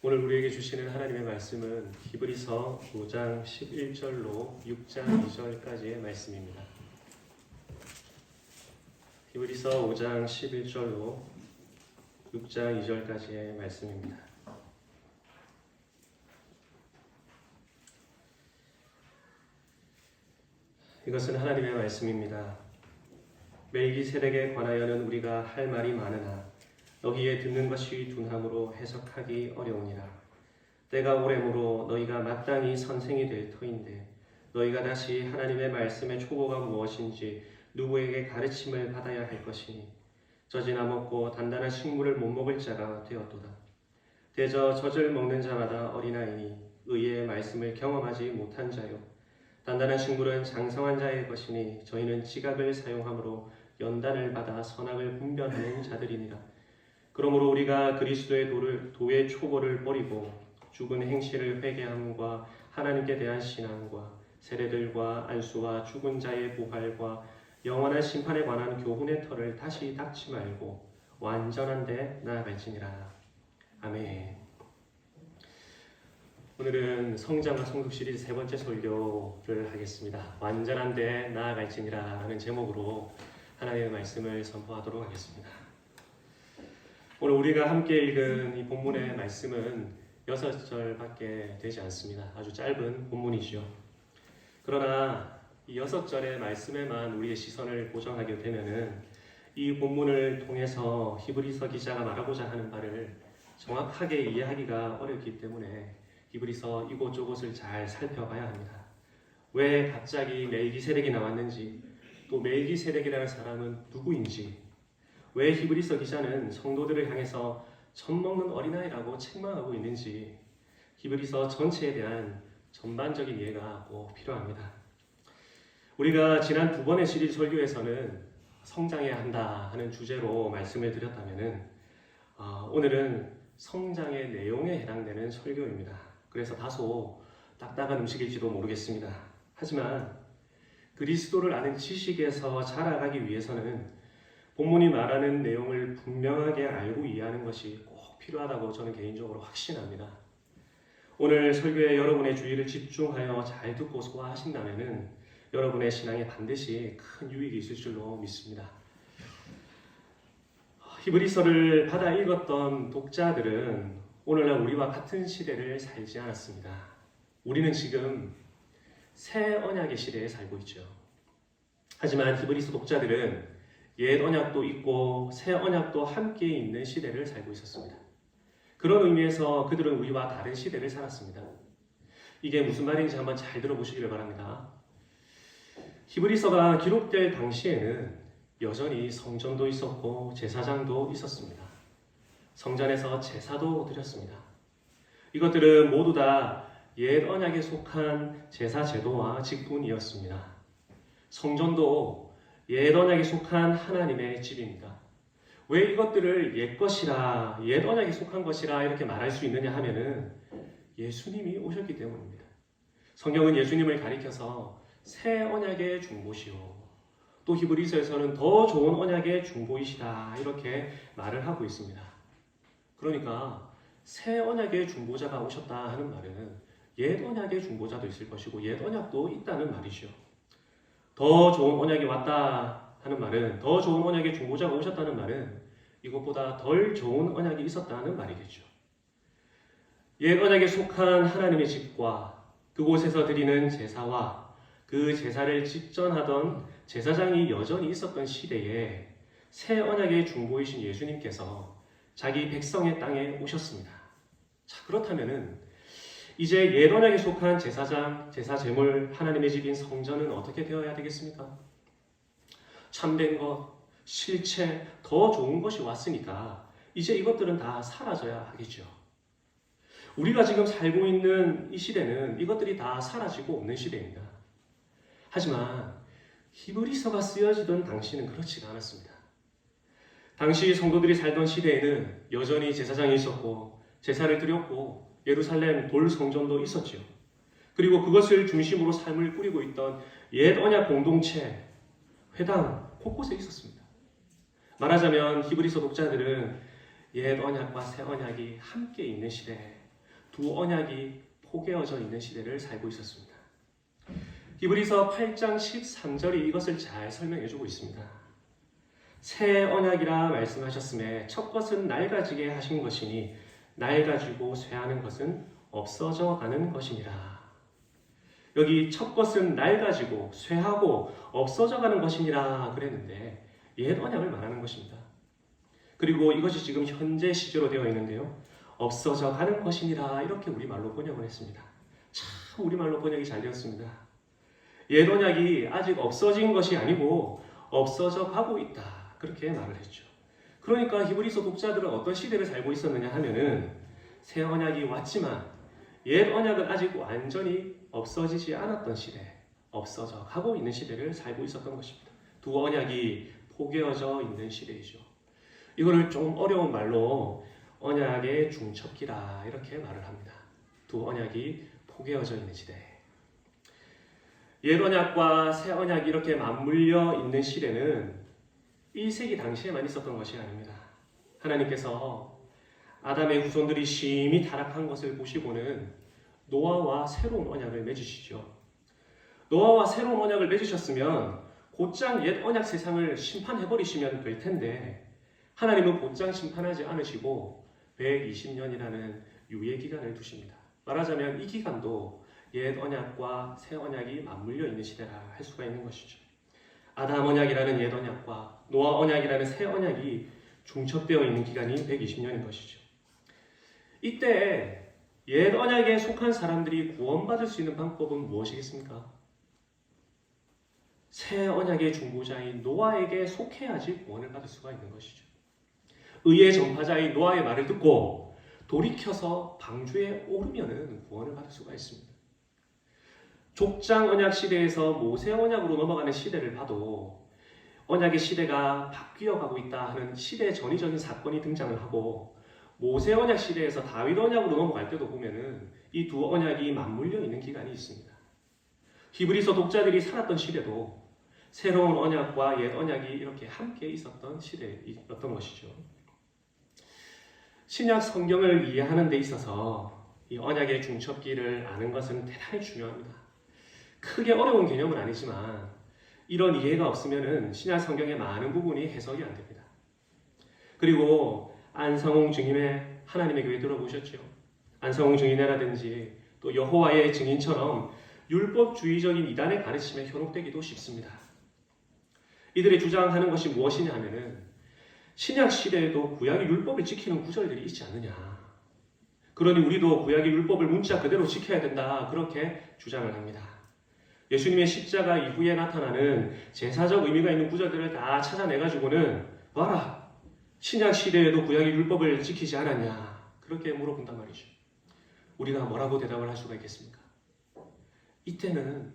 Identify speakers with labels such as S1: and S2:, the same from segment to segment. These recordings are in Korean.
S1: 오늘 우리에게 주시는 하나님의 말씀은 히브리서 5장 11절로 6장 2절까지의 말씀입니다. 히브리서 5장 11절로 6장 2절까지의 말씀입니다. 이것은 하나님의 말씀입니다. 멜기세덱에 관하여는 우리가 할 말이 많으나 너희의 듣는 것이 둔함으로 해석하기 어려우니라. 때가 오래므로 너희가 마땅히 선생이 될 터인데 너희가 다시 하나님의 말씀의 초보가 무엇인지 누구에게 가르침을 받아야 할 것이니 젖이나 먹고 단단한 식물을 못 먹을 자가 되었도다. 대저 젖을 먹는 자마다 어린아이니 의의 말씀을 경험하지 못한 자요. 단단한 식물은 장성한 자의 것이니 저희는 지각을 사용함으로 연단을 받아 선악을 분별하는 자들이니라. 그러므로 우리가 그리스도의 도의 초보를 버리고 죽은 행실을 회개함과 하나님께 대한 신앙과 세례들과 안수와 죽은 자의 부활과 영원한 심판에 관한 교훈의 털을 다시 닦지 말고 완전한 데 나아갈지니라. 아멘. 오늘은 성장과 성숙 시리즈 세 번째 설교를 하겠습니다. 완전한 데 나아갈지니라 라는 제목으로 하나님의 말씀을 선포하도록 하겠습니다. 오늘 우리가 함께 읽은 이 본문의 말씀은 6절밖에 되지 않습니다. 아주 짧은 본문이죠. 그러나 이 6절의 말씀에만 우리의 시선을 고정하게 되면은 이 본문을 통해서 히브리서 기자가 말하고자 하는 바를 정확하게 이해하기가 어렵기 때문에 히브리서 이곳저곳을 잘 살펴봐야 합니다. 왜 갑자기 멜기세덱이 나왔는지, 또 멜기세덱이라는 사람은 누구인지, 왜 히브리서 기자는 성도들을 향해서 젖 먹는 어린아이라고 책망하고 있는지 히브리서 전체에 대한 전반적인 이해가 꼭 필요합니다. 우리가 지난 2번의 시리즈 설교에서는 성장해야 한다 하는 주제로 말씀을 드렸다면은 오늘은 성장의 내용에 해당되는 설교입니다. 그래서 다소 딱딱한 음식일지도 모르겠습니다. 하지만 그리스도를 아는 지식에서 자라가기 위해서는 본문이 말하는 내용을 분명하게 알고 이해하는 것이 꼭 필요하다고 저는 개인적으로 확신합니다. 오늘 설교에 여러분의 주의를 집중하여 잘 듣고 소화하신다면 여러분의 신앙에 반드시 큰 유익이 있을 줄로 믿습니다. 히브리서를 받아 읽었던 독자들은 오늘날 우리와 같은 시대를 살지 않았습니다. 우리는 지금 새 언약의 시대에 살고 있죠. 하지만 히브리서 독자들은 옛 언약도 있고 새 언약도 함께 있는 시대를 살고 있었습니다. 그런 의미에서 그들은 우리와 다른 시대를 살았습니다. 이게 무슨 말인지 한번 잘 들어보시기를 바랍니다. 히브리서가 기록될 당시에는 여전히 성전도 있었고 제사장도 있었습니다. 성전에서 제사도 드렸습니다. 이것들은 모두 다 옛 언약에 속한 제사 제도와 직분이었습니다. 성전도 옛 언약에 속한 하나님의 집입니다. 왜 이것들을 옛 것이라, 옛 언약에 속한 것이라 이렇게 말할 수 있느냐 하면은 예수님이 오셨기 때문입니다. 성경은 예수님을 가리켜서 새 언약의 중보시오, 또 히브리서에서는 더 좋은 언약의 중보이시다 이렇게 말을 하고 있습니다. 그러니까 새 언약의 중보자가 오셨다 하는 말은 옛 언약의 중보자도 있을 것이고 옛 언약도 있다는 말이죠. 더 좋은 언약이 왔다 하는 말은, 더 좋은 언약의 중보자가 오셨다는 말은 이것보다 덜 좋은 언약이 있었다는 말이겠죠. 옛 언약에 속한 하나님의 집과 그곳에서 드리는 제사와 그 제사를 직전하던 제사장이 여전히 있었던 시대에 새 언약의 중보이신 예수님께서 자기 백성의 땅에 오셨습니다. 자, 그렇다면은 이제 옛 언약에 속한 제사장, 제사 제물, 하나님의 집인 성전은 어떻게 되어야 되겠습니까? 참된 것, 실체, 더 좋은 것이 왔으니까 이제 이것들은 다 사라져야 하겠죠. 우리가 지금 살고 있는 이 시대는 이것들이 다 사라지고 없는 시대입니다. 하지만 히브리서가 쓰여지던 당시는 그렇지가 않았습니다. 당시 성도들이 살던 시대에는 여전히 제사장이 있었고 제사를 드렸고 예루살렘 돌 성전도 있었죠. 그리고 그것을 중심으로 삶을 꾸리고 있던 옛 언약 공동체, 회당 곳곳에 있었습니다. 말하자면 히브리서 독자들은 옛 언약과 새 언약이 함께 있는 시대, 두 언약이 포개어져 있는 시대를 살고 있었습니다. 히브리서 8장 13절이 이것을 잘 설명해주고 있습니다. 새 언약이라 말씀하셨음에 첫 것은 낡아지게 하신 것이니 낡아지고 쇠하는 것은 없어져 가는 것이니라. 여기 첫 것은 낡아지고 쇠하고 없어져 가는 것이니라 그랬는데 옛 언약을 말하는 것입니다. 그리고 이것이 지금 현재 시제로 되어 있는데요. 없어져 가는 것이니라 이렇게 우리말로 번역을 했습니다. 참 우리말로 번역이 잘 되었습니다. 옛 언약이 아직 없어진 것이 아니고 없어져 가고 있다. 그렇게 말을 했죠. 그러니까 히브리서 독자들은 어떤 시대를 살고 있었느냐 하면은 새 언약이 왔지만 옛 언약은 아직 완전히 없어지지 않았던 시대, 없어져 가고 있는 시대를 살고 있었던 것입니다. 두 언약이 포개어져 있는 시대이죠. 이거를 좀 어려운 말로 언약의 중첩기라 이렇게 말을 합니다. 두 언약이 포개어져 있는 시대. 옛 언약과 새 언약이 이렇게 맞물려 있는 시대는 1세기 당시에만 있었던 것이 아닙니다. 하나님께서 아담의 후손들이 심히 타락한 것을 보시고는 노아와 새로운 언약을 맺으시죠. 노아와 새로운 언약을 맺으셨으면 곧장 옛 언약 세상을 심판해버리시면 될 텐데 하나님은 곧장 심판하지 않으시고 120년이라는 유예 기간을 두십니다. 말하자면 이 기간도 옛 언약과 새 언약이 맞물려 있는 시대라 할 수가 있는 것이죠. 아담 언약이라는 옛 언약과 노아 언약이라는 새 언약이 중첩되어 있는 기간이 120년인 것이죠. 이때 옛 언약에 속한 사람들이 구원받을 수 있는 방법은 무엇이겠습니까? 새 언약의 중보자인 노아에게 속해야지 구원을 받을 수가 있는 것이죠. 의의 전파자인 노아의 말을 듣고 돌이켜서 방주에 오르면은 구원을 받을 수가 있습니다. 족장 언약 시대에서 모세 언약으로 넘어가는 시대를 봐도 언약의 시대가 바뀌어 가고 있다 하는 시대 전위적인 사건이 등장을 하고 모세 언약 시대에서 다윗 언약으로 넘어갈 때도 보면은 이 두 언약이 맞물려 있는 기간이 있습니다. 히브리서 독자들이 살았던 시대도 새로운 언약과 옛 언약이 이렇게 함께 있었던 시대였던 것이죠. 신약 성경을 이해하는 데 있어서 이 언약의 중첩기를 아는 것은 대단히 중요합니다. 크게 어려운 개념은 아니지만 이런 이해가 없으면 신약 성경의 많은 부분이 해석이 안 됩니다. 그리고 안성홍 주님의 하나님의 교회 들어보셨죠? 안성홍 주님이라든지 또 여호와의 증인처럼 율법주의적인 이단의 가르침에 현혹되기도 쉽습니다. 이들이 주장하는 것이 무엇이냐 하면은 신약 시대에도 구약의 율법을 지키는 구절들이 있지 않느냐. 그러니 우리도 구약의 율법을 문자 그대로 지켜야 된다. 그렇게 주장을 합니다. 예수님의 십자가 이후에 나타나는 제사적 의미가 있는 구절들을 다 찾아내가지고는 봐라. 신약 시대에도 구약의 율법을 지키지 않았냐. 그렇게 물어본단 말이죠. 우리가 뭐라고 대답을 할 수가 있겠습니까? 이때는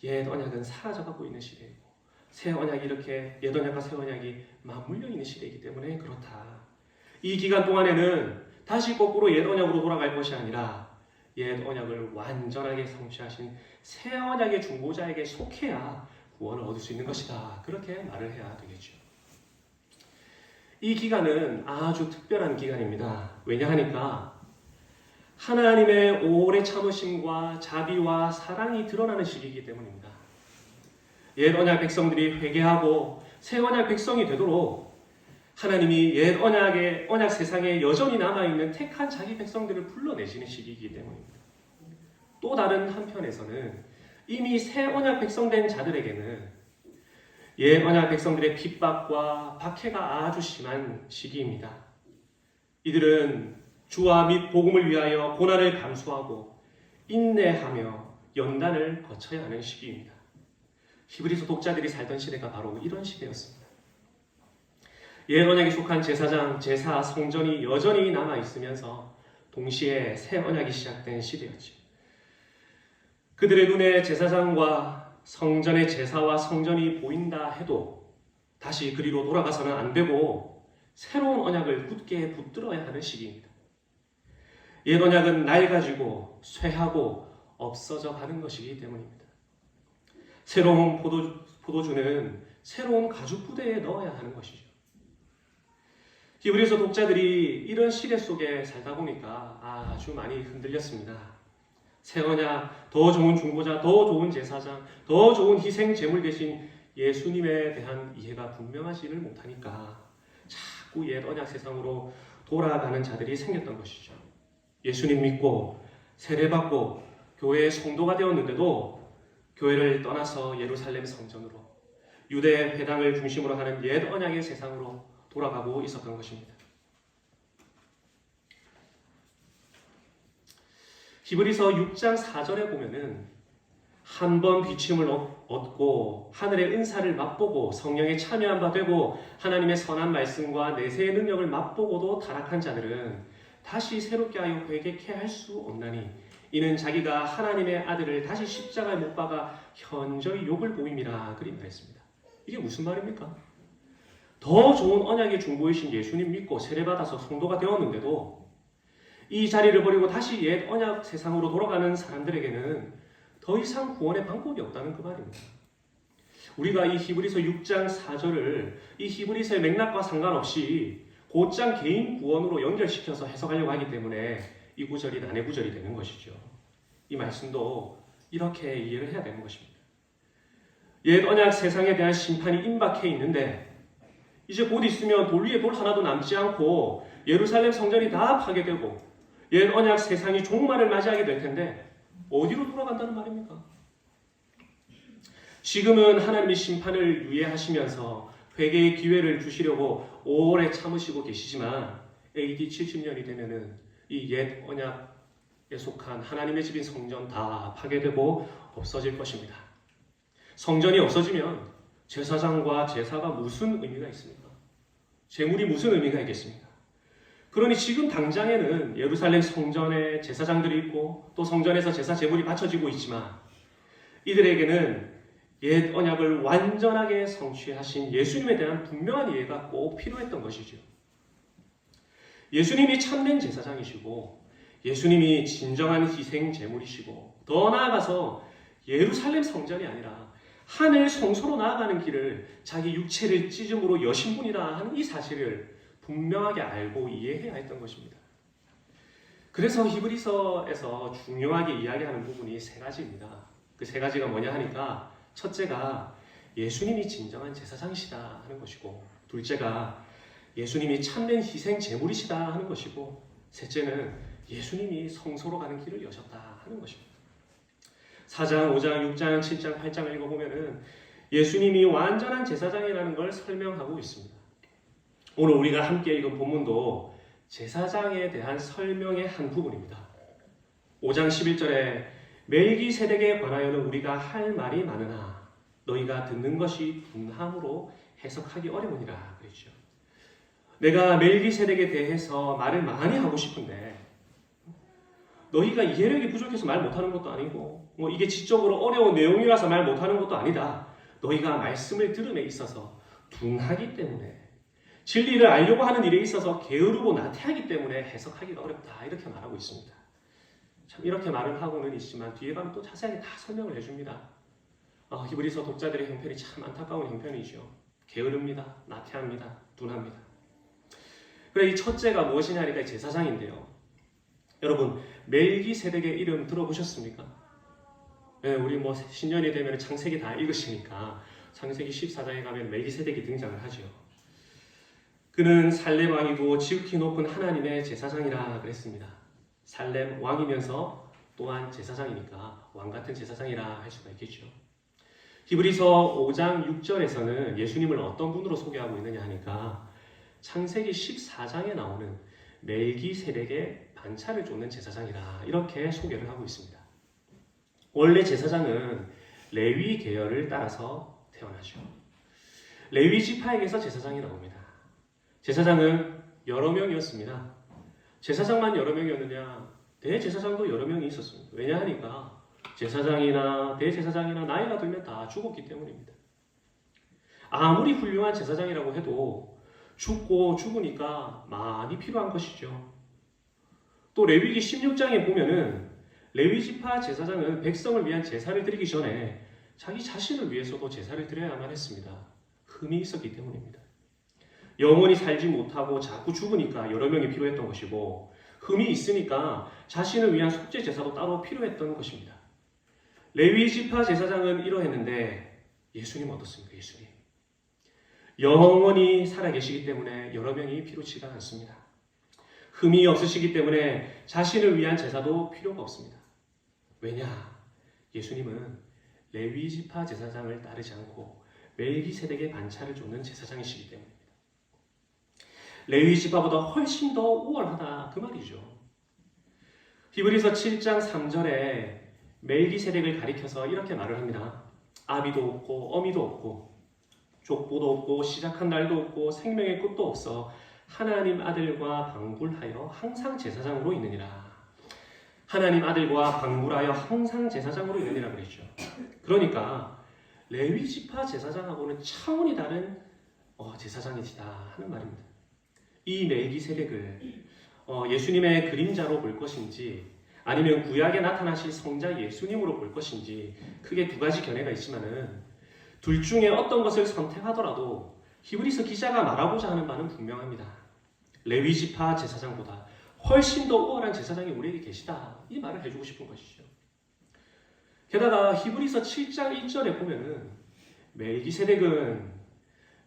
S1: 옛 언약은 사라져가고 있는 시대이고 새 언약이 이렇게 옛 언약과 새 언약이 맞물려 있는 시대이기 때문에 그렇다. 이 기간 동안에는 다시 거꾸로 옛 언약으로 돌아갈 것이 아니라 옛 언약을 완전하게 성취하신 새 언약의 중보자에게 속해야 구원을 얻을 수 있는 것이다. 그렇게 말을 해야 되겠죠. 이 기간은 아주 특별한 기간입니다. 왜냐하니까 하나님의 오래 참으심과 자비와 사랑이 드러나는 시기이기 때문입니다. 옛 언약 백성들이 회개하고 새 언약 백성이 되도록 하나님이 옛 언약의 언약 세상에 여전히 남아있는 택한 자기 백성들을 불러내시는 시기이기 때문입니다. 또 다른 한편에서는 이미 새 언약 백성된 자들에게는 옛 언약 백성들의 핍박과 박해가 아주 심한 시기입니다. 이들은 주와 및 복음을 위하여 고난을 감수하고 인내하며 연단을 거쳐야 하는 시기입니다. 히브리서 독자들이 살던 시대가 바로 이런 시대였습니다. 옛 언약에 속한 제사장, 제사, 성전이 여전히 남아있으면서 동시에 새 언약이 시작된 시대였죠. 그들의 눈에 제사장과 성전의 제사와 성전이 보인다 해도 다시 그리로 돌아가서는 안 되고 새로운 언약을 굳게 붙들어야 하는 시기입니다. 옛 언약은 낡아지고 쇠하고 없어져 가는 것이기 때문입니다. 새로운 포도주는 새로운 가죽 부대에 넣어야 하는 것이죠. 히브리서 독자들이 이런 시대 속에 살다 보니까 아주 많이 흔들렸습니다. 새 언약, 더 좋은 중보자, 더 좋은 제사장, 더 좋은 희생 제물 대신 예수님에 대한 이해가 분명하지를 못하니까 자꾸 옛 언약 세상으로 돌아가는 자들이 생겼던 것이죠. 예수님 믿고 세례받고 교회의 성도가 되었는데도 교회를 떠나서 예루살렘 성전으로 유대 회당을 중심으로 하는 옛 언약의 세상으로 돌아가고 있었던 것입니다. 히브리서 6장 4절에 보면은 한 번 비침을 얻고 하늘의 은사를 맛보고 성령에 참여한 바 되고 하나님의 선한 말씀과 내세의 능력을 맛보고도 타락한 자들은 다시 새롭게 하여 회개케 할 수 없나니 이는 자기가 하나님의 아들을 다시 십자가에 못 박아 현저히 욕을 보임이라 그리 말했습니다. 이게 무슨 말입니까? 더 좋은 언약의 중보이신 예수님 믿고 세례받아서 성도가 되었는데도 이 자리를 버리고 다시 옛 언약 세상으로 돌아가는 사람들에게는 더 이상 구원의 방법이 없다는 그 말입니다. 우리가 이 히브리서 6장 4절을 이 히브리서의 맥락과 상관없이 곧장 개인 구원으로 연결시켜서 해석하려고 하기 때문에 이 구절이 난해 구절이 되는 것이죠. 이 말씀도 이렇게 이해를 해야 되는 것입니다. 옛 언약 세상에 대한 심판이 임박해 있는데 이제 곧 있으면 돌 위에 돌 하나도 남지 않고 예루살렘 성전이 다 파괴되고 옛 언약 세상이 종말을 맞이하게 될 텐데 어디로 돌아간다는 말입니까? 지금은 하나님이 심판을 유예하시면서 회개의 기회를 주시려고 오래 참으시고 계시지만 AD 70년이 되면은 이 옛 언약에 속한 하나님의 집인 성전 다 파괴되고 없어질 것입니다. 성전이 없어지면 제사장과 제사가 무슨 의미가 있습니까? 제물이 무슨 의미가 있겠습니까? 그러니 지금 당장에는 예루살렘 성전에 제사장들이 있고 또 성전에서 제사 제물이 바쳐지고 있지만 이들에게는 옛 언약을 완전하게 성취하신 예수님에 대한 분명한 이해가 꼭 필요했던 것이죠. 예수님이 참된 제사장이시고 예수님이 진정한 희생 제물이시고 더 나아가서 예루살렘 성전이 아니라 하늘 성소로 나아가는 길을 자기 육체를 찢음으로 여신 분이라 하는 이 사실을 분명하게 알고 이해해야 했던 것입니다. 그래서 히브리서에서 중요하게 이야기하는 부분이 세 가지입니다. 그 세 가지가 뭐냐 하니까 첫째가 예수님이 진정한 제사장이시다 하는 것이고 둘째가 예수님이 참된 희생 제물이시다 하는 것이고 셋째는 예수님이 성소로 가는 길을 여셨다 하는 것입니다. 4장, 5장, 6장, 7장, 8장을 읽어보면 예수님이 완전한 제사장이라는 걸 설명하고 있습니다. 오늘 우리가 함께 읽은 본문도 제사장에 대한 설명의 한 부분입니다. 5장 11절에 멜기세덱에 관하여는 우리가 할 말이 많으나 너희가 듣는 것이 둔함으로 해석하기 어려우니라 그랬죠. 내가 멜기세덱에 대해서 말을 많이 하고 싶은데 너희가 이해력이 부족해서 말 못하는 것도 아니고 이게 지적으로 어려운 내용이라서 말 못하는 것도 아니다. 너희가 말씀을 들음에 있어서 둔하기 때문에 진리를 알려고 하는 일에 있어서 게으르고 나태하기 때문에 해석하기가 어렵다. 이렇게 말하고 있습니다. 참 이렇게 말을 하고는 있지만 뒤에 가면 또 자세하게 다 설명을 해줍니다. 히브리서 독자들의 형편이 참 안타까운 형편이죠. 게으릅니다. 나태합니다. 둔합니다. 그래 이 첫째가 무엇이냐니까 제사장인데요. 여러분 멜기세덱의 이름 들어보셨습니까? 네, 우리 신년이 되면 창세기 다 읽으시니까 창세기 14장에 가면 멜기세덱이 등장을 하죠. 그는 살렘 왕이고 지극히 높은 하나님의 제사장이라 그랬습니다. 살렘 왕이면서 또한 제사장이니까 왕 같은 제사장이라 할 수가 있겠죠. 히브리서 5장 6절에서는 예수님을 어떤 분으로 소개하고 있느냐 하니까 창세기 14장에 나오는 멜기세덱의 반차를 쫓는 제사장이라 이렇게 소개를 하고 있습니다. 원래 제사장은 레위 계열을 따라서 태어나죠. 레위 지파에게서 제사장이 나옵니다. 제사장은 여러 명이었습니다. 제사장만 여러 명이었느냐? 대제사장도 여러 명이 있었습니다. 왜냐하니까 제사장이나 대제사장이나 나이가 들면 다 죽었기 때문입니다. 아무리 훌륭한 제사장이라고 해도 죽으니까 많이 필요한 것이죠. 또 레위기 16장에 보면은 레위 지파 제사장은 백성을 위한 제사를 드리기 전에 자기 자신을 위해서도 제사를 드려야만 했습니다. 흠이 있었기 때문입니다. 영원히 살지 못하고 자꾸 죽으니까 여러 명이 필요했던 것이고, 흠이 있으니까 자신을 위한 속죄 제사도 따로 필요했던 것입니다. 레위 지파 제사장은 이러했는데 예수님 어떻습니까? 예수님 영원히 살아계시기 때문에 여러 명이 필요치가 않습니다. 흠이 없으시기 때문에 자신을 위한 제사도 필요가 없습니다. 왜냐? 예수님은 레위 지파 제사장을 따르지 않고 멜기세덱의 반차를 쫓는 제사장이시기 때문입니다. 레위 지파보다 훨씬 더 우월하다 그 말이죠. 히브리서 7장 3절에 멜기세덱을 가리켜서 이렇게 말을 합니다. 아비도 없고 어미도 없고 족보도 없고 시작한 날도 없고 생명의 끝도 없어 하나님 아들과 방불하여 항상 제사장으로 있느니라. 하나님 아들과 방불하여 항상 제사장으로 있느니라 그랬죠. 그러니까 레위 지파 제사장하고는 차원이 다른 제사장이시다 하는 말입니다. 이 멜기세덱을 예수님의 그림자로 볼 것인지 아니면 구약에 나타나실 성자 예수님으로 볼 것인지 크게 두 가지 견해가 있지만은 둘 중에 어떤 것을 선택하더라도 히브리서 기자가 말하고자 하는 바는 분명합니다. 레위 지파 제사장보다 훨씬 더 우월한 제사장이 우리에게 계시다. 이 말을 해주고 싶은 것이죠. 게다가 히브리서 7장 1절에 보면은 멜기세덱은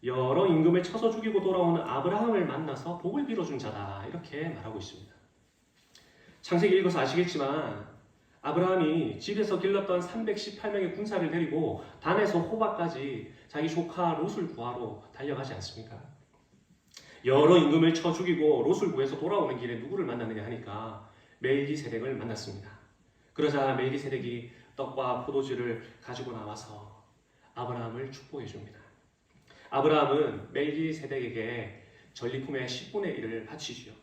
S1: 여러 임금을 쳐서 죽이고 돌아오는 아브라함을 만나서 복을 빌어준 자다. 이렇게 말하고 있습니다. 창세기 읽어서 아시겠지만 아브라함이 집에서 길렀던 318명의 군사를 데리고 단에서 호박까지 자기 조카 롯을 구하러 달려가지 않습니까? 여러 임금을 쳐 죽이고 롯을 구해서 돌아오는 길에 누구를 만나느냐 하니까 멜기세덱을 만났습니다. 그러자 멜기세덱이 떡과 포도주를 가지고 나와서 아브라함을 축복해 줍니다. 아브라함은 멜기세덱에게 전리품의 10분의 1을 바치지요.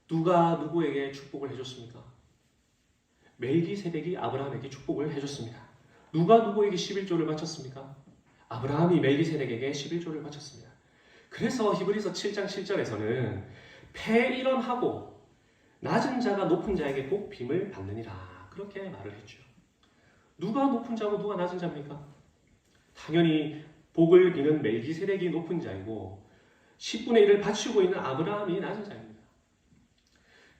S1: 누가 누구에게 축복을 해줬습니까? 멜기세덱이 아브라함에게 축복을 해줬습니다. 누가 누구에게 11조를 바쳤습니까? 아브라함이 멜기세덱에게 11조를 바쳤습니다. 그래서 히브리서 7장 7절에서는 폐일원하고 낮은 자가 높은 자에게 복 빔을 받느니라 그렇게 말을 했죠. 누가 높은 자고 누가 낮은 자입니까? 당연히 복을 비는 멜기세덱이 높은 자이고 10분의 1을 바치고 있는 아브라함이 낮은 자입니다.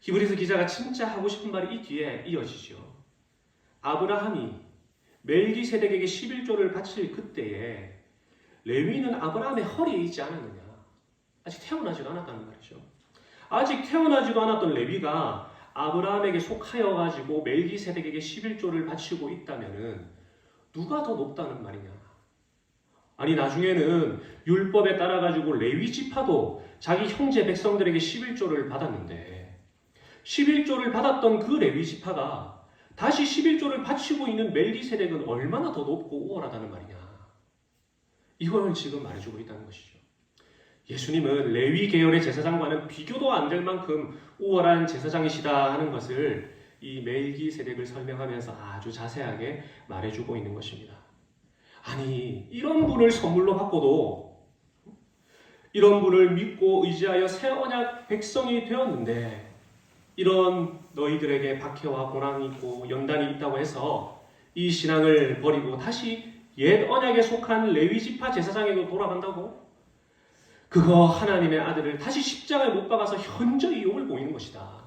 S1: 히브리서 기자가 진짜 하고 싶은 말이 이 뒤에 이어지죠. 아브라함이 멜기세덱에게 11조를 바칠 그때에 레위는 아브라함의 허리에 있지 않았느냐. 아직 태어나지도 않았다는 말이죠. 아직 태어나지도 않았던 레위가 아브라함에게 속하여 가지고 멜기세덱에게 11조를 바치고 있다면은 누가 더 높다는 말이냐. 아니 나중에는 율법에 따라 가지고 레위 지파도 자기 형제 백성들에게 11조를 받았는데 11조를 받았던 그 레위 지파가 다시 11조를 바치고 있는 멜기세덱은 얼마나 더 높고 우월하다는 말이냐. 이걸 지금 말해주고 있다는 것이죠. 예수님은 레위 계열의 제사장과는 비교도 안 될 만큼 우월한 제사장이시다 하는 것을 이 멜기세덱을 설명하면서 아주 자세하게 말해주고 있는 것입니다. 아니 이런 분을 선물로 받고도 이런 분을 믿고 의지하여 새 언약 백성이 되었는데 이런 너희들에게 박해와 고난이 있고 연단이 있다고 해서 이 신앙을 버리고 다시 옛 언약에 속한 레위 지파 제사장에게 돌아간다고? 그거 하나님의 아들을 다시 십자가에 못 박아서 현저히 욕을 보이는 것이다.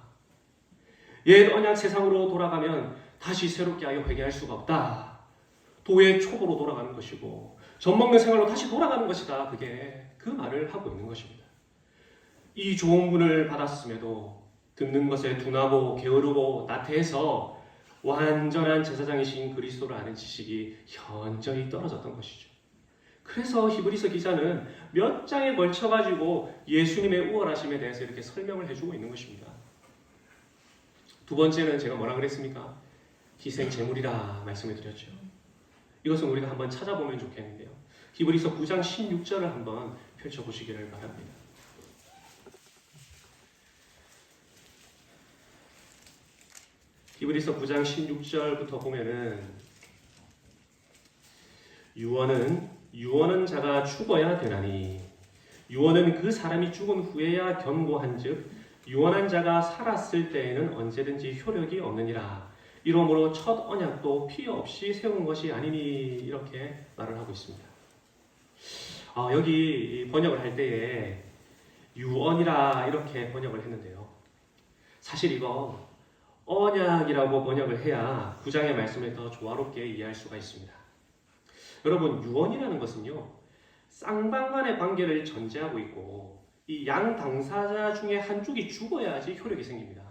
S1: 옛 언약 세상으로 돌아가면 다시 새롭게 하여 회개할 수가 없다. 도의 촉으로 돌아가는 것이고 젖먹는 생활로 다시 돌아가는 것이다. 그게 그 말을 하고 있는 것입니다. 이 좋은 분을 받았음에도 듣는 것에 둔하고 게으르고 나태해서 완전한 제사장이신 그리스도를 아는 지식이 현저히 떨어졌던 것이죠. 그래서 히브리서 기자는 몇 장에 걸쳐가지고 예수님의 우월하심에 대해서 이렇게 설명을 해주고 있는 것입니다. 두 번째는 제가 뭐라 그랬습니까? 희생 제물이라 말씀을 드렸죠. 이것은 우리가 한번 찾아보면 좋겠는데요. 히브리서 9장 16절을 한번 펼쳐보시기를 바랍니다. 히브리서 9장 16절부터 보면은 유언은 자가 죽어야 되나니 유언은 그 사람이 죽은 후에야 견고한즉 유언한 자가 살았을 때에는 언제든지 효력이 없느니라. 이러므로 첫 언약도 피 없이 세운 것이 아니니 이렇게 말을 하고 있습니다. 여기 번역을 할 때에 유언이라 이렇게 번역을 했는데요. 사실 이거 언약이라고 번역을 해야 9장의 말씀을 더 조화롭게 이해할 수가 있습니다. 여러분, 유언이라는 것은요, 쌍방간의 관계를 전제하고 있고 이 양 당사자 중에 한쪽이 죽어야지 효력이 생깁니다.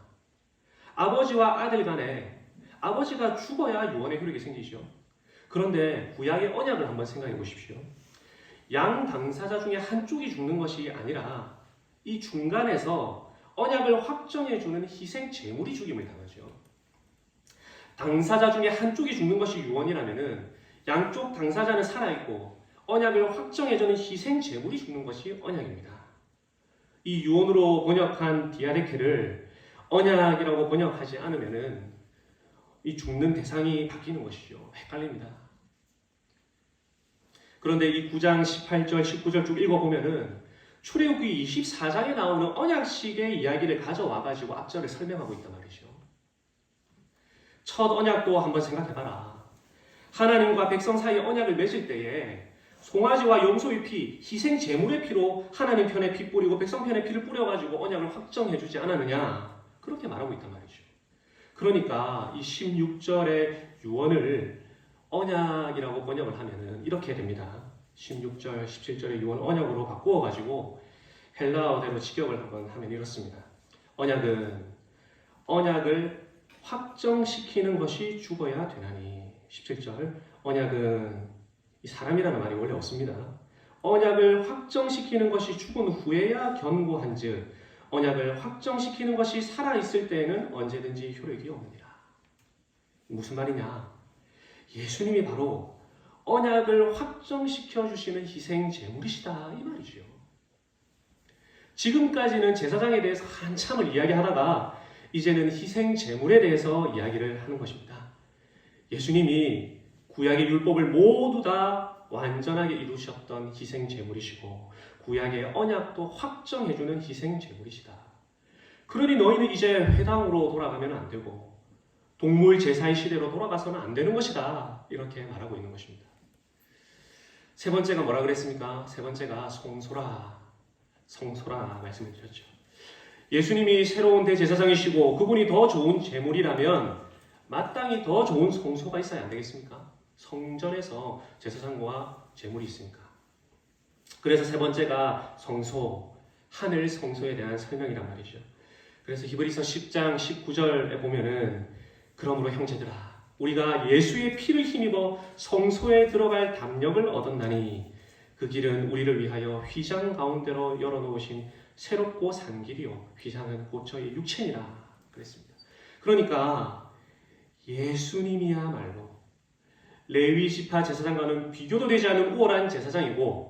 S1: 아버지와 아들 간에 아버지가 죽어야 유언의 효력이 생기죠. 그런데 구약의 언약을 한번 생각해 보십시오. 양 당사자 중에 한쪽이 죽는 것이 아니라 이 중간에서 언약을 확정해주는 희생 제물이 죽임을 당하죠. 당사자 중에 한쪽이 죽는 것이 유언이라면은 양쪽 당사자는 살아있고 언약을 확정해주는 희생 제물이 죽는 것이 언약입니다. 이 유언으로 번역한 디아데케를 언약이라고 번역하지 않으면은 이 죽는 대상이 바뀌는 것이죠. 헷갈립니다. 그런데 이 9장 18절, 19절 쭉 읽어보면은 출애굽기 24장에 나오는 언약식의 이야기를 가져와가지고 앞절을 설명하고 있단 말이죠. 첫 언약도 한번 생각해봐라. 하나님과 백성 사이에 언약을 맺을 때에 송아지와 염소의 피, 희생 제물의 피로 하나님 편에 피 뿌리고 백성 편에 피를 뿌려가지고 언약을 확정해주지 않았느냐, 그렇게 말하고 있단 말이죠. 그러니까 이 16절의 유언을 언약이라고 번역을 하면은 이렇게 됩니다. 16절, 17절의 유언 언약으로 바꾸어가지고 헬라어대로 직역을 한번 하면 이렇습니다. 언약을 확정시키는 것이 죽어야 되나니. 17절, 언약은 이 사람이라는 말이 원래 없습니다. 언약을 확정시키는 것이 죽은 후에야 견고한즉 언약을 확정시키는 것이 살아있을 때에는 언제든지 효력이 없느니라. 무슨 말이냐? 예수님이 바로 언약을 확정시켜 주시는 희생 제물이시다 이 말이죠. 지금까지는 제사장에 대해서 한참을 이야기하다가 이제는 희생 제물에 대해서 이야기를 하는 것입니다. 예수님이 구약의 율법을 모두 다 완전하게 이루셨던 희생 제물이시고 구약의 언약도 확정해주는 희생 제물이시다. 그러니 너희는 이제 회당으로 돌아가면 안 되고 동물 제사의 시대로 돌아가서는 안 되는 것이다. 이렇게 말하고 있는 것입니다. 세 번째가 뭐라 그랬습니까? 세 번째가 성소라 말씀을 드렸죠. 예수님이 새로운 대제사장이시고 그분이 더 좋은 제물이라면 마땅히 더 좋은 성소가 있어야 안 되겠습니까? 성전에서 제사장과 제물이 있으니까. 그래서 세 번째가 성소, 하늘 성소에 대한 설명이란 말이죠. 그래서 히브리서 10장 19절에 보면은 그러므로 형제들아 우리가 예수의 피를 힘입어 성소에 들어갈 담력을 얻었나니 그 길은 우리를 위하여 휘장 가운데로 열어놓으신 새롭고 산 길이요 휘장은 곧 저희 육체니라 그랬습니다. 그러니까 예수님이야말로 레위 지파 제사장과는 비교도 되지 않는 우월한 제사장이고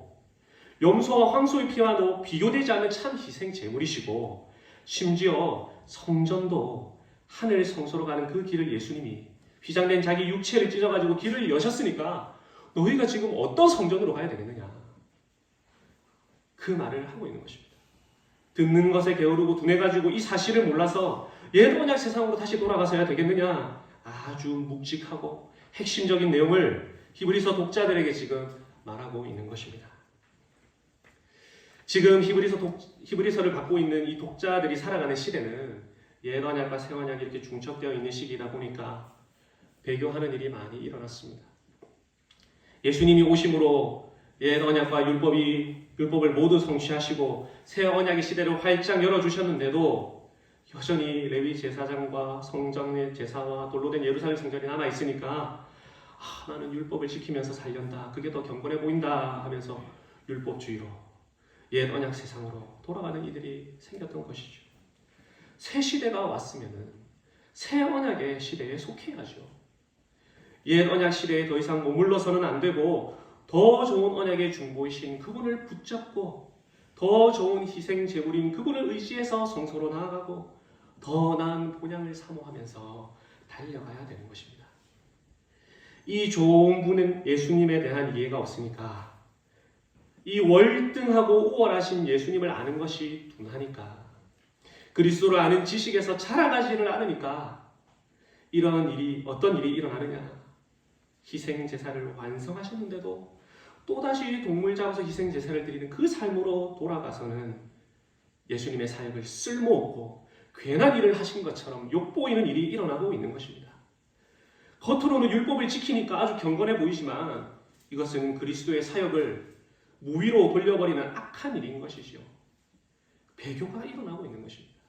S1: 염소와 황소의 피와도 비교되지 않는 참 희생 제물이시고 심지어 성전도 하늘 성소로 가는 그 길을 예수님이 휘장된 자기 육체를 찢어가지고 길을 여셨으니까 너희가 지금 어떤 성전으로 가야 되겠느냐 그 말을 하고 있는 것입니다. 듣는 것에 게으르고 둔해가지고 이 사실을 몰라서 옛 언약 세상으로 다시 돌아가서야 되겠느냐 아주 묵직하고 핵심적인 내용을 히브리서 독자들에게 지금 말하고 있는 것입니다. 지금 히브리서를 받고 있는 이 독자들이 살아가는 시대는 옛 언약과 새 언약이 이렇게 중첩되어 있는 시기이다 보니까 배교하는 일이 많이 일어났습니다. 예수님이 오심으로 옛 언약과 율법을 모두 성취하시고 새 언약의 시대를 활짝 열어주셨는데도 여전히 레위 제사장과 성전의 제사와 돌로 된 예루살렘 성전이 남아있으니까 나는 율법을 지키면서 살련다. 그게 더 경건해 보인다 하면서 율법주의로 옛 언약 세상으로 돌아가는 이들이 생겼던 것이죠. 새 시대가 왔으면 새 언약의 시대에 속해야죠. 옛 언약 시대에 더 이상 머물러서는 안 되고 더 좋은 언약의 중보이신 그분을 붙잡고 더 좋은 희생 제물인 그분을 의지해서 성소로 나아가고 더 나은 본향을 사모하면서 달려가야 되는 것입니다. 이 좋은 분은 예수님에 대한 이해가 없으니까 이 월등하고 우월하신 예수님을 아는 것이 둔하니까 그리스도를 아는 지식에서 자라가지를 않으니까 어떤 일이 일어나느냐 희생 제사를 완성하셨는데도 또다시 동물 잡아서 희생 제사를 드리는 그 삶으로 돌아가서는 예수님의 삶을 쓸모없고 괜한 일을 하신 것처럼 욕보이는 일이 일어나고 있는 것입니다. 겉으로는 율법을 지키니까 아주 경건해 보이지만 이것은 그리스도의 사역을 무위로 돌려버리는 악한 일인 것이지요. 배교가 일어나고 있는 것입니다.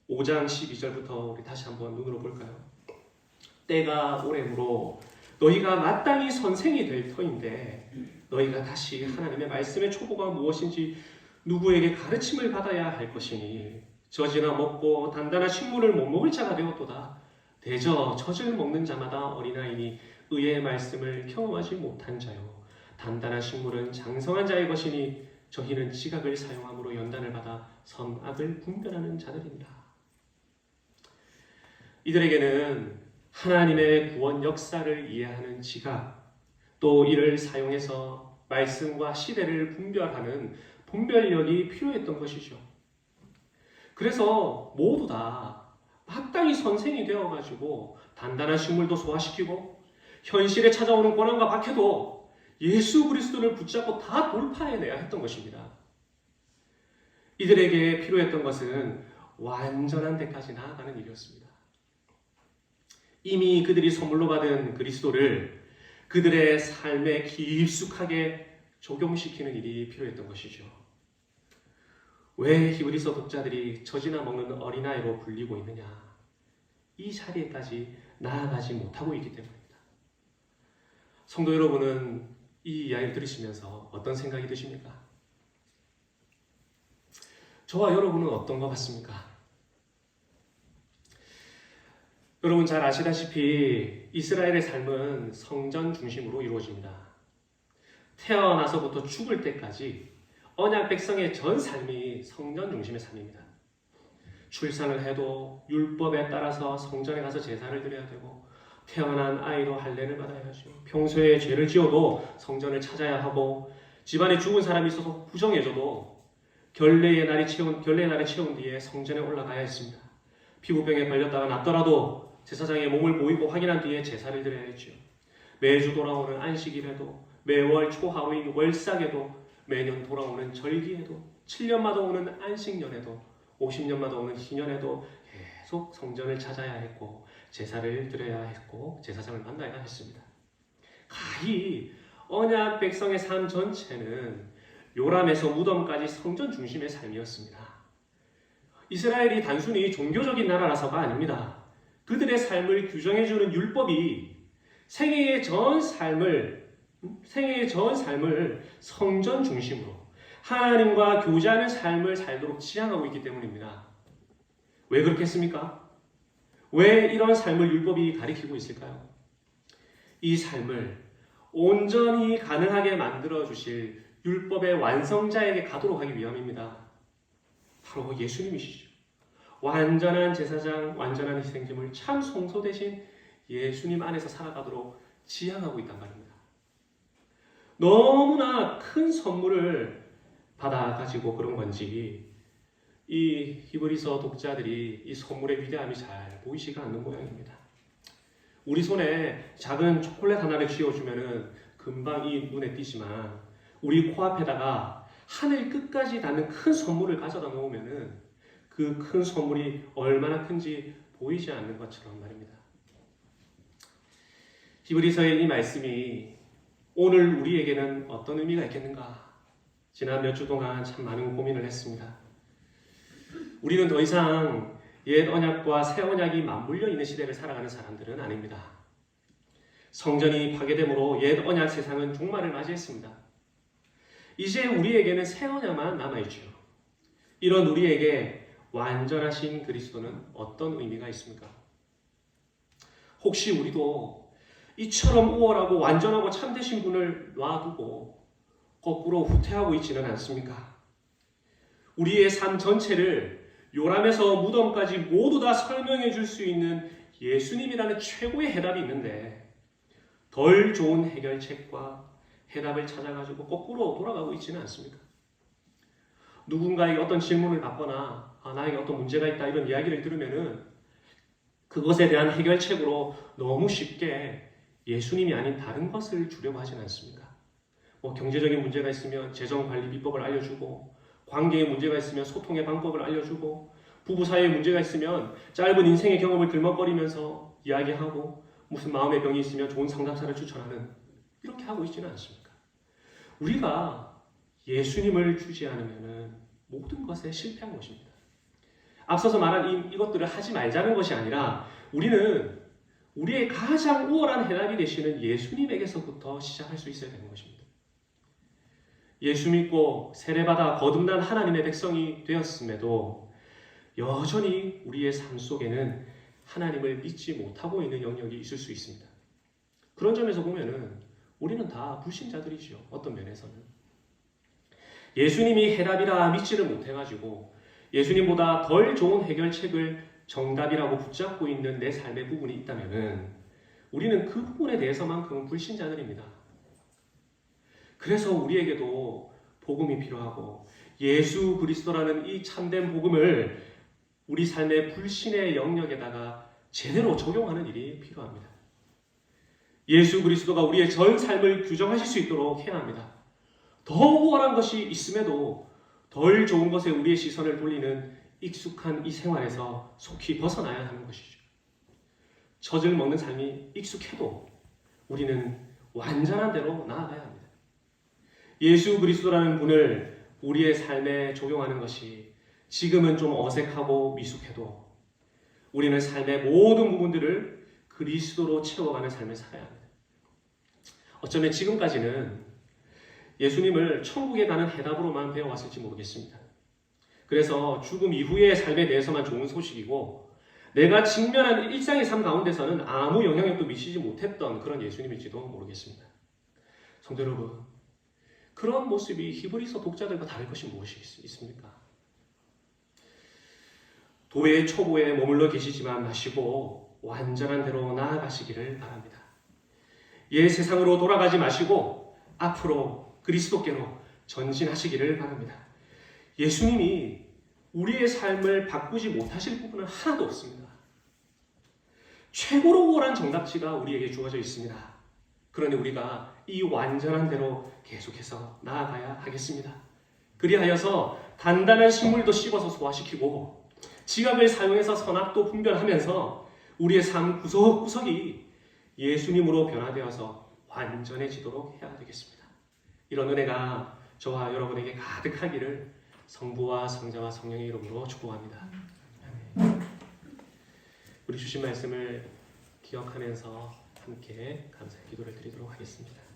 S1: 5장 12절부터 우리 다시 한번 눈으로 볼까요? 때가 오래므로 너희가 마땅히 선생이 될 터인데 너희가 다시 하나님의 말씀의 초보가 무엇인지 누구에게 가르침을 받아야 할 것이니 젖이나 먹고 단단한 식물을 못 먹을 자가 되었도다. 대저 젖을 먹는 자마다 어린아이니 의의 말씀을 경험하지 못한 자요. 단단한 식물은 장성한 자의 것이니 저희는 지각을 사용함으로 연단을 받아 선악을 분별하는 자들입니다. 이들에게는 하나님의 구원 역사를 이해하는 지각, 또 이를 사용해서 말씀과 시대를 분별하는 분별력이 필요했던 것이죠. 그래서 모두 다 마땅히 선생이 되어가지고 단단한 식물도 소화시키고 현실에 찾아오는 고난과 박해도 예수 그리스도를 붙잡고 다 돌파해내야 했던 것입니다. 이들에게 필요했던 것은 완전한 데까지 나아가는 일이었습니다. 이미 그들이 선물로 받은 그리스도를 그들의 삶에 깊숙하게 적용시키는 일이 필요했던 것이죠. 왜 히브리서 독자들이 젖이나 먹는 어린아이로 불리고 있느냐? 이 자리에까지 나아가지 못하고 있기 때문입니다. 성도 여러분은 이 이야기를 들으시면서 어떤 생각이 드십니까? 저와 여러분은 어떤 것 같습니까? 여러분 잘 아시다시피 이스라엘의 삶은 성전 중심으로 이루어집니다. 태어나서부터 죽을 때까지 언약 백성의 전 삶이 성전 중심의 삶입니다. 출산을 해도 율법에 따라서 성전에 가서 제사를 드려야 되고 태어난 아이도 할례를 받아야 하죠. 평소에 죄를 지어도 성전을 찾아야 하고 집안에 죽은 사람이 있어서 부정해져도 결례의 날이 채운 뒤에 성전에 올라가야 했습니다. 피부병에 걸렸다가 낫더라도 제사장의 몸을 보이고 확인한 뒤에 제사를 드려야 했죠. 매주 돌아오는 안식일에도 매월 초하루인 월삭에도 매년 돌아오는 절기에도 7년마다 오는 안식년에도 50년마다 오는 희년에도 계속 성전을 찾아야 했고 제사를 드려야 했고 제사장을 만나야 했습니다. 가히 언약 백성의 삶 전체는 요람에서 무덤까지 성전 중심의 삶이었습니다. 이스라엘이 단순히 종교적인 나라라서가 아닙니다. 그들의 삶을 규정해주는 율법이 생애의 전 삶을 성전 중심으로 하나님과 교제하는 삶을 살도록 지향하고 있기 때문입니다. 왜 그렇겠습니까? 왜 이런 삶을 율법이 가리키고 있을까요? 이 삶을 온전히 가능하게 만들어주실 율법의 완성자에게 가도록 하기 위함입니다. 바로 예수님이시죠. 완전한 제사장, 완전한 희생제물, 참 성소 대신 예수님 안에서 살아가도록 지향하고 있단 말입니다. 너무나 큰 선물을 받아가지고 그런 건지 이 히브리서 독자들이 이 선물의 위대함이 잘 보이지가 않는 모양입니다. 우리 손에 작은 초콜릿 하나를 쥐어주면 금방 이 눈에 띄지만 우리 코앞에다가 하늘 끝까지 닿는 큰 선물을 가져다 놓으면 그 큰 선물이 얼마나 큰지 보이지 않는 것처럼 말입니다. 히브리서의 이 말씀이 오늘 우리에게는 어떤 의미가 있겠는가? 지난 몇 주 동안 참 많은 고민을 했습니다. 우리는 더 이상 옛 언약과 새 언약이 맞물려 있는 시대를 살아가는 사람들은 아닙니다. 성전이 파괴됨으로 옛 언약 세상은 종말을 맞이했습니다. 이제 우리에게는 새 언약만 남아있죠. 이런 우리에게 완전하신 그리스도는 어떤 의미가 있습니까? 혹시 우리도 이처럼 우월하고 완전하고 참되신 분을 놔두고 거꾸로 후퇴하고 있지는 않습니까? 우리의 삶 전체를 요람에서 무덤까지 모두 다 설명해 줄 수 있는 예수님이라는 최고의 해답이 있는데 덜 좋은 해결책과 해답을 찾아가지고 거꾸로 돌아가고 있지는 않습니까? 누군가에게 어떤 질문을 받거나 나에게 어떤 문제가 있다 이런 이야기를 들으면은 그것에 대한 해결책으로 너무 쉽게 예수님이 아닌 다른 것을 주려고 하진 않습니까? 뭐 경제적인 문제가 있으면 재정 관리 비법을 알려주고, 관계에 문제가 있으면 소통의 방법을 알려주고, 부부 사이에 문제가 있으면 짧은 인생의 경험을 들먹거리면서 이야기하고, 무슨 마음의 병이 있으면 좋은 상담사를 추천하는, 이렇게 하고 있지는 않습니까? 우리가 예수님을 주지 않으면 모든 것에 실패한 것입니다. 앞서서 말한 이것들을 하지 말자는 것이 아니라 우리는 우리의 가장 우월한 해답이 되시는 예수님에게서부터 시작할 수 있어야 되는 것입니다. 예수 믿고 세례받아 거듭난 하나님의 백성이 되었음에도 여전히 우리의 삶 속에는 하나님을 믿지 못하고 있는 영역이 있을 수 있습니다. 그런 점에서 보면은 우리는 다 불신자들이죠. 어떤 면에서는. 예수님이 해답이라 믿지를 못해가지고 예수님보다 덜 좋은 해결책을 정답이라고 붙잡고 있는 내 삶의 부분이 있다면은 우리는 그 부분에 대해서만큼은 불신자들입니다. 그래서 우리에게도 복음이 필요하고 예수 그리스도라는 이 참된 복음을 우리 삶의 불신의 영역에다가 제대로 적용하는 일이 필요합니다. 예수 그리스도가 우리의 전 삶을 규정하실 수 있도록 해야 합니다. 더 우월한 것이 있음에도 덜 좋은 것에 우리의 시선을 돌리는 익숙한 이 생활에서 속히 벗어나야 하는 것이죠. 젖을 먹는 삶이 익숙해도 우리는 완전한 대로 나아가야 합니다. 예수 그리스도라는 분을 우리의 삶에 적용하는 것이 지금은 좀 어색하고 미숙해도 우리는 삶의 모든 부분들을 그리스도로 채워가는 삶을 살아야 합니다. 어쩌면 지금까지는 예수님을 천국에 가는 해답으로만 배워왔을지 모르겠습니다. 그래서 죽음 이후의 삶에 대해서만 좋은 소식이고 내가 직면한 일상의 삶 가운데서는 아무 영향력도 미치지 못했던 그런 예수님일지도 모르겠습니다. 성도 여러분, 그런 모습이 히브리서 독자들과 다를 것이 무엇이 있습니까? 도의 초보에 머물러 계시지만 마시고 완전한 대로 나아가시기를 바랍니다. 옛 세상으로 돌아가지 마시고 앞으로 그리스도께로 전진하시기를 바랍니다. 예수님이 우리의 삶을 바꾸지 못하실 부분은 하나도 없습니다. 최고로 우월한 정답지가 우리에게 주어져 있습니다. 그러니 우리가 이 완전한 대로 계속해서 나아가야 하겠습니다. 그리하여서 단단한 식물도 씹어서 소화시키고 지각을 사용해서 선악도 분별하면서 우리의 삶 구석구석이 예수님으로 변화되어서 완전해지도록 해야 되겠습니다. 이런 은혜가 저와 여러분에게 가득하기를 성부와 성자와 성령의 이름으로 축복합니다. 우리 주신 말씀을 기억하면서 함께 감사의 기도를 드리도록 하겠습니다.